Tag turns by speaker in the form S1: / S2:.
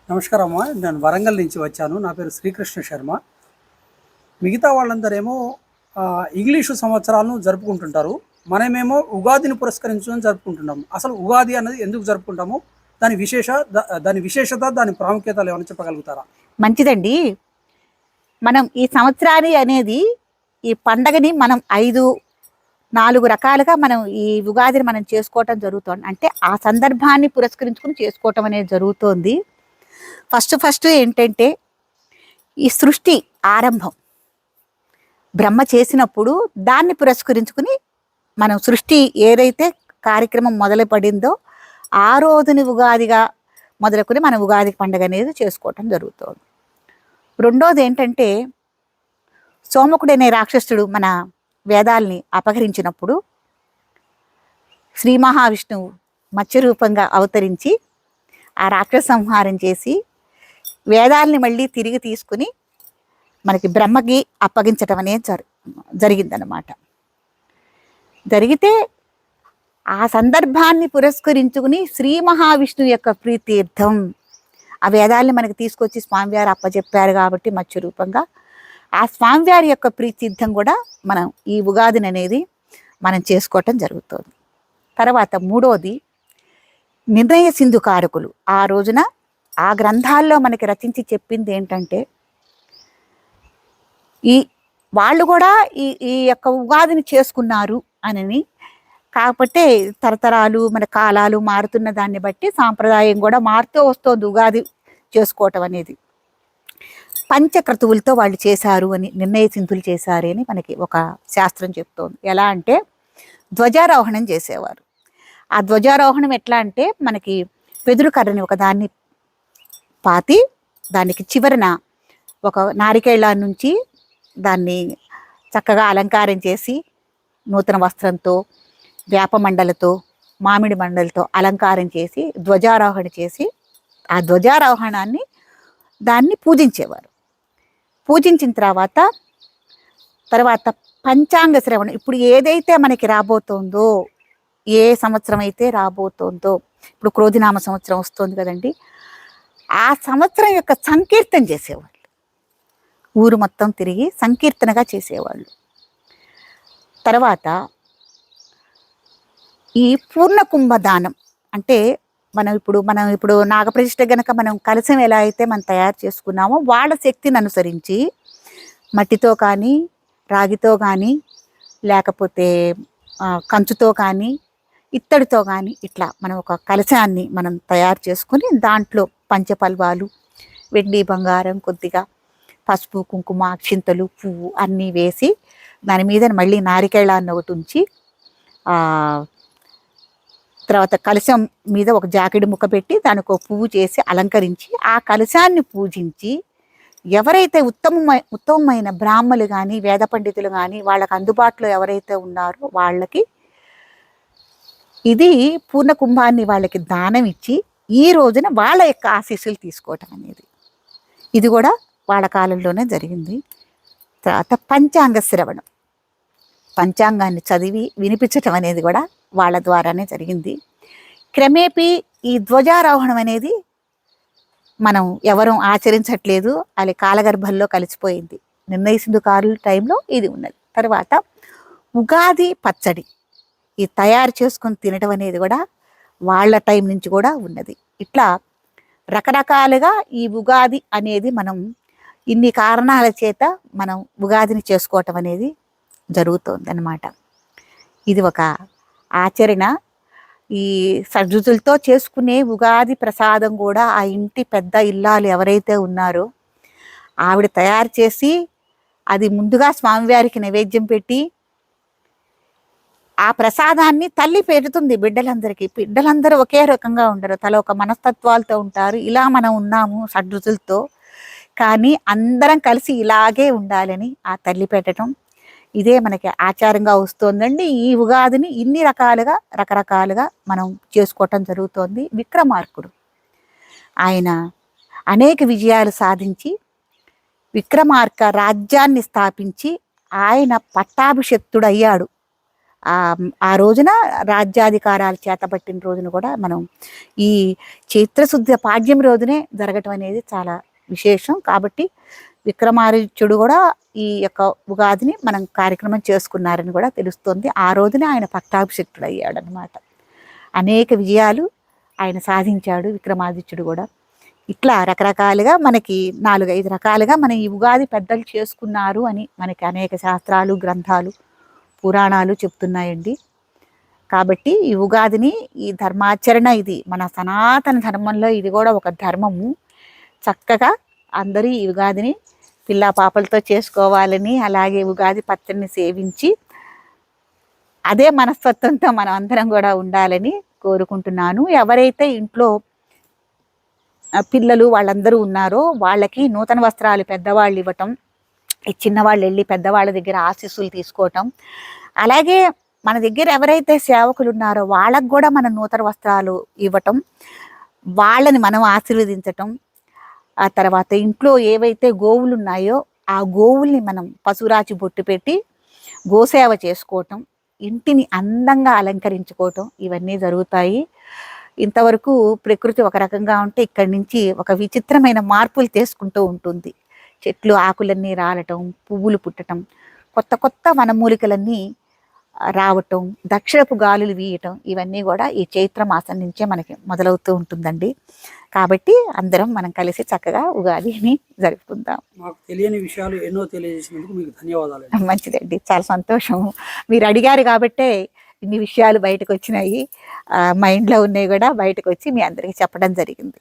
S1: నమస్కారం అమ్మా. నేను వరంగల్ నుంచి వచ్చాను. నా పేరు శ్రీకృష్ణ శర్మ. మిగతా వాళ్ళందరేమో ఇంగ్లీషు సంవత్సరాలను జరుపుకుంటుంటారు. మనమేమో ఉగాదిని పురస్కరించుకొని జరుపుకుంటున్నాము. అసలు ఉగాది అన్నది ఎందుకు జరుపుకుంటాము? దాని విశేషత, దాని ప్రాముఖ్యతలు ఏమైనా చెప్పగలుగుతారా?
S2: మంచిదండి. మనం ఈ సంవత్సరాది అనేది ఈ పండగని మనం 4 రకాలుగా మనం ఈ ఉగాదిని మనం చేసుకోవటం జరుగుతుంది. అంటే ఆ సందర్భాన్ని పురస్కరించుకుని చేసుకోవటం అనేది జరుగుతోంది. ఫస్ట్ ఏంటంటే ఈ సృష్టి ఆరంభం బ్రహ్మ చేసినప్పుడు దాన్ని పురస్కరించుకుని మనం సృష్టి ఏదైతే కార్యక్రమం మొదలు పడిందో ఆ రోజుని ఉగాదిగా మొదలుకొని మనం ఉగాది పండుగ అనేది చేసుకోవటం జరుగుతుంది. రెండోది ఏంటంటే సోమకుడు అనే రాక్షసుడు మన వేదాల్ని అపహరించినప్పుడు శ్రీ మహావిష్ణువు మత్స్య రూపంగా అవతరించి ఆ రాక్షస సంహారం చేసి వేదాల్ని మళ్ళీ తిరిగి తీసుకుని మనకి బ్రహ్మకి అప్పగించటం అనేది జరిగిందనమాట. జరిగితే ఆ సందర్భాన్ని పురస్కరించుకుని శ్రీ మహావిష్ణువు యొక్క ప్రీతీర్థం ఆ వేదాల్ని మనకి తీసుకొచ్చి స్వామివారు అప్పచెప్పారు కాబట్టి మత్స్య రూపంగా ఆ స్వామివారి యొక్క ప్రీతీర్థం కూడా మనం ఈ ఉగాదిని అనేది మనం చేసుకోవటం జరుగుతుంది. తర్వాత మూడోది నిర్ణయ సింధుకారకులు ఆ రోజున ఆ గ్రంథాల్లో మనకి రచించి చెప్పింది ఏంటంటే వాళ్ళు కూడా ఈ యొక్క ఉగాదిని చేసుకున్నారు అని. కాకపోతే తరతరాలు మన కాలాలు మారుతున్న దాన్ని బట్టి సాంప్రదాయం కూడా మారుతూ వస్తుంది ఉగాది చేసుకోవటం అనేది. పంచక్రతువులతో వాళ్ళు చేశారు అని నిర్ణయ సింధులు చేశారు అని మనకి ఒక శాస్త్రం చెప్తోంది. ఎలా అంటే ధ్వజారోహణం చేసేవారు. ఆ ధ్వజారోహణం ఎట్లా అంటే మనకి వెదురు కర్రని ఒక దాన్ని పాతి దానికి చివరన ఒక నారికేళ్ళ నుంచి దాన్ని చక్కగా అలంకారం చేసి నూతన వస్త్రంతో వేప మండలతో మామిడి మండలతో అలంకారం చేసి ధ్వజారోహణ చేసి ఆ ధ్వజారోహణాన్ని దాన్ని పూజించేవారు. పూజించిన తర్వాత పంచాంగ శ్రవణం ఇప్పుడు ఏదైతే మనకి రాబోతోందో ఏ సంవత్సరం అయితే రాబోతోందో ఇప్పుడు క్రోధినామ సంవత్సరం వస్తుంది కదండి, ఆ సంవత్సరం యొక్క సంకీర్తన చేసేవాళ్ళు. ఊరు మొత్తం తిరిగి సంకీర్తనగా చేసేవాళ్ళు. తర్వాత ఈ పూర్ణ కుంభదానం అంటే మనం ఇప్పుడు నాగప్రతిష్ఠ గనక మనం కలశం ఎలా అయితే మనం తయారు చేసుకున్నామో వాళ్ళ శక్తిని అనుసరించి మట్టితో కానీ రాగితో కానీ లేకపోతే కంచుతో కానీ ఇత్తడితో కానీ ఇట్లా మనం ఒక కలశాన్ని మనం తయారు చేసుకుని దాంట్లో పంచపల్వాలు వెండి బంగారం కొద్దిగా పసుపు కుంకుమ అక్షింతలు పువ్వు అన్నీ వేసి దాని మీద మళ్ళీ నారికేళాన్ని ఒకటి ఉంచి తర్వాత కలశం మీద ఒక జాకెట్ ముక్క పెట్టి దానికి ఒక పువ్వు చేసి అలంకరించి ఆ కలశాన్ని పూజించి ఎవరైతే ఉత్తమమైన బ్రాహ్మలు కానీ వేద పండితులు కానీ వాళ్ళకి అందుబాటులో ఎవరైతే ఉన్నారో వాళ్ళకి ఇది పూర్ణ కుంభాన్ని వాళ్ళకి దానం ఇచ్చి ఈ రోజున వాళ్ళ యొక్క ఆశీస్సులు తీసుకోవటం అనేది ఇది కూడా వాళ్ళ కాలంలోనే జరిగింది. తర్వాత పంచాంగ శ్రవణం పంచాంగాన్ని చదివి వినిపించటం అనేది కూడా వాళ్ళ ద్వారానే జరిగింది. క్రమేపీ ఈ ధ్వజారోహణం అనేది మనం ఎవరూ ఆచరించట్లేదు, అది కాలగర్భంలో కలిసిపోయింది. నిర్ణయ సింధుకారుల టైంలో ఇది ఉన్నది. తర్వాత ఉగాది పచ్చడి ఈ తయారు చేసుకొని తినటం అనేది కూడా వాళ్ళ టైం నుంచి కూడా ఉన్నది. ఇట్లా రకరకాలుగా ఈ ఉగాది అనేది మనం ఇన్ని కారణాల చేత మనం ఉగాదిని చేసుకోవటం అనేది జరుగుతుంది అన్నమాట. ఇది ఒక ఆచరణ. ఈ సజ్జులతో చేసుకునే ఉగాది ప్రసాదం కూడా ఆ ఇంటి పెద్ద ఇల్లాలు ఎవరైతే ఉన్నారో ఆవిడ తయారు చేసి అది ముందుగా స్వామివారికి నైవేద్యం పెట్టి ఆ ప్రసాదాన్ని తల్లి పెడుతుంది బిడ్డలందరికీ. బిడ్డలందరూ ఒకే రకంగా ఉండరు, తల ఒక మనస్తత్వాలతో ఉంటారు. ఇలా మనం ఉన్నాము షడ్రుచులతో, కానీ అందరం కలిసి ఇలాగే ఉండాలని ఆ తల్లి పెట్టడం ఇదే మనకి ఆచారంగా వస్తుందండి. ఈ ఉగాదిని ఇన్ని రకరకాలుగా మనం చేసుకోవటం జరుగుతోంది. విక్రమార్కుడు ఆయన అనేక విజయాలు సాధించి విక్రమార్క రాజ్యాన్ని స్థాపించి ఆయన పట్టాభిషిక్తుడయ్యాడు. ఆ రోజున రాజ్యాధికారాలు చేతపట్టిన రోజున కూడా మనం ఈ చైత్రశుద్ధ పాడ్యం రోజునే జరగటం అనేది చాలా విశేషం. కాబట్టి విక్రమాదిత్యుడు కూడా ఈ యొక్క ఉగాదిని మనం కార్యక్రమం చేసుకున్నారని కూడా తెలుస్తుంది. ఆ రోజున ఆయన పట్టాభిషిక్తుడు అయ్యాడనమాట. అనేక విజయాలు ఆయన సాధించాడు విక్రమాదిత్యుడు కూడా. ఇట్లా రకరకాలుగా మనకి 4-5 రకాలుగా మన ఈ ఉగాది పెద్దలు చేసుకున్నారు అని మనకి అనేక శాస్త్రాలు, గ్రంథాలు, పురాణాలు చెప్తున్నాయండి. కాబట్టి ఈ ఉగాదిని, ఈ ధర్మాచరణ, ఇది మన సనాతన ధర్మంలో ఇది కూడా ఒక ధర్మము. చక్కగా అందరూ ఈ ఉగాదిని పిల్ల పాపలతో చేసుకోవాలని, అలాగే ఉగాది పచ్చడిని సేవించి అదే మనస్తత్వంతో మనం అందరం కూడా ఉండాలని కోరుకుంటున్నాను. ఎవరైతే ఇంట్లో పిల్లలు వాళ్ళందరూ ఉన్నారో వాళ్ళకి నూతన వస్త్రాలు పెద్దవాళ్ళు ఇవ్వటం, ఈ చిన్నవాళ్ళు వెళ్ళి పెద్దవాళ్ళ దగ్గర ఆశీస్సులు తీసుకోవటం, అలాగే మన దగ్గర ఎవరైతే సేవకులు ఉన్నారో వాళ్ళకు కూడా మనం నూతన వస్త్రాలు ఇవ్వటం, వాళ్ళని మనం ఆశీర్వదించటం. ఆ తర్వాత ఇంట్లో ఏవైతే గోవులు ఉన్నాయో ఆ గోవుల్ని మనం పశురాచి బొట్టు పెట్టి గోసేవ చేసుకోవటం, ఇంటిని అందంగా అలంకరించుకోవటం, ఇవన్నీ జరుగుతాయి. ఇంతవరకు ప్రకృతి ఒక రకంగా ఉంటే ఇక్కడి నుంచి ఒక విచిత్రమైన మార్పులు తీసుకుంటూ ఉంటుంది. చెట్లు ఆకులన్నీ రాలటం, పువ్వులు పుట్టటం, కొత్త కొత్త వనమూలికలన్నీ రావటం, దక్షిణపు గాలులు వీయటం, ఇవన్నీ కూడా ఈ చైత్ర మాసం నుంచే మనకి మొదలవుతూ ఉంటుందండి. కాబట్టి అందరం మనం కలిసి చక్కగా ఉగాదిని జరుపుకుందాం.
S1: మాకు తెలియని విషయాలు ఎన్నో తెలియజేసినందుకు మీకు ధన్యవాదాలు.
S2: మంచిదండి, చాలా సంతోషం. మీరు అడిగారు కాబట్టే ఇన్ని విషయాలు బయటకు వచ్చినాయి. మైండ్లో ఉన్నాయి కూడా బయటకు వచ్చి మీ అందరికీ చెప్పడం జరిగింది.